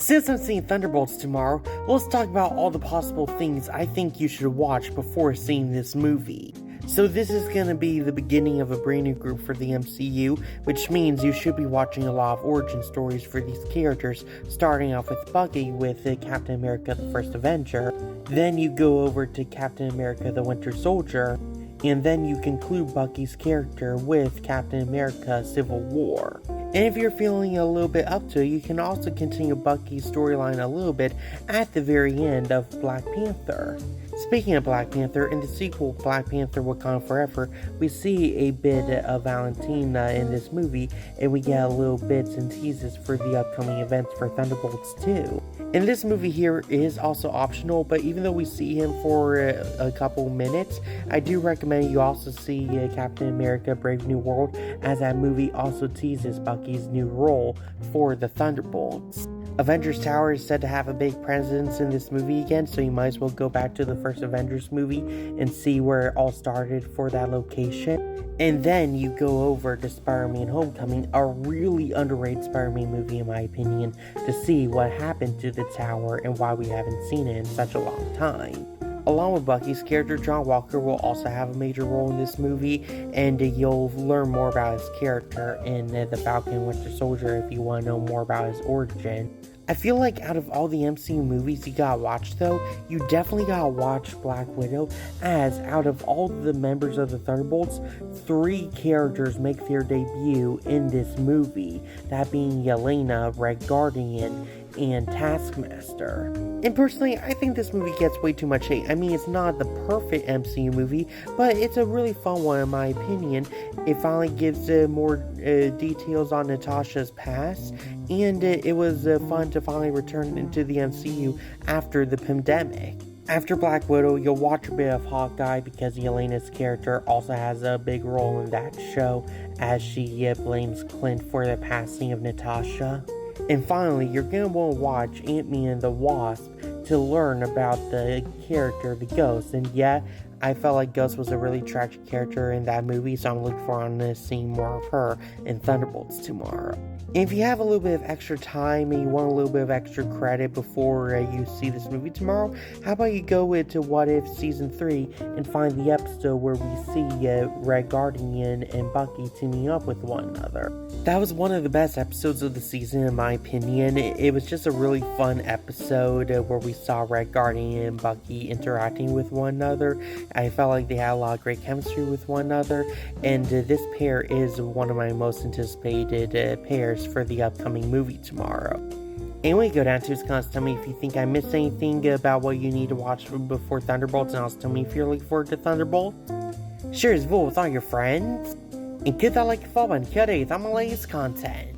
Since I'm seeing Thunderbolts tomorrow, let's talk about all the possible things I think you should watch before seeing this movie. So this is going to be the beginning of a brand new group for the MCU, which means you should be watching a lot of origin stories for these characters, starting off with Bucky with Captain America the First Avenger, then you go over to Captain America the Winter Soldier, and then you conclude Bucky's character with Captain America Civil War. And if you're feeling a little bit up to it, you can also continue Bucky's storyline a little bit at the very end of Black Panther. Speaking of Black Panther, in the sequel Black Panther Wakanda Forever, we see a bit of Valentina in this movie, and we get little bits and teases for the upcoming events for Thunderbolts 2. And this movie here is also optional, but even though we see him for a couple minutes, I do recommend you also see Captain America Brave New World, as that movie also teases Bucky's new role for the Thunderbolts. Avengers Tower is said to have a big presence in this movie again, so you might as well go back to the first Avengers movie and see where it all started for that location. And then you go over to Spider-Man Homecoming, a really underrated Spider-Man movie in my opinion, to see what happened to the tower and why we haven't seen it in such a long time. Along with Bucky's character, John Walker will also have a major role in this movie, and you'll learn more about his character in The Falcon and Winter Soldier if you want to know more about his origin. I feel like out of all the MCU movies you gotta watch though, you definitely gotta watch Black Widow, as out of all the members of the Thunderbolts, 3 characters make their debut in this movie, that being Yelena, Red Guardian, and Taskmaster. And personally, I think this movie gets way too much hate. I mean, it's not the perfect MCU movie, but it's a really fun one in my opinion. It finally gives more details on Natasha's past, and it was fun to finally return into the MCU after the pandemic. After Black Widow, you'll watch a bit of Hawkeye because Yelena's character also has a big role in that show, as she blames Clint for the passing of Natasha. And finally, you're going to want to watch Ant-Man and the Wasp to learn about the character, the Ghost. And yeah, I felt like Ghost was a really tragic character in that movie, so I'm looking forward to seeing more of her in Thunderbolts tomorrow. And if you have a little bit of extra time and you want a little bit of extra credit before you see this movie tomorrow, how about you go into What If Season 3 and find the episode where we see Red Guardian and Bucky teaming up with one another. That was one of the best episodes of the season in my opinion. It was just a really fun episode where we saw Red Guardian and Bucky interacting with one another. I felt like they had a lot of great chemistry with one another, and this pair is one of my most anticipated pairs for the upcoming movie tomorrow. Anyway, go down to his comments, tell me if you think I missed anything about what you need to watch before Thunderbolts, and also tell me if you're looking forward to Thunderbolts. Share this video with all your friends, and give that like and follow button for today's content.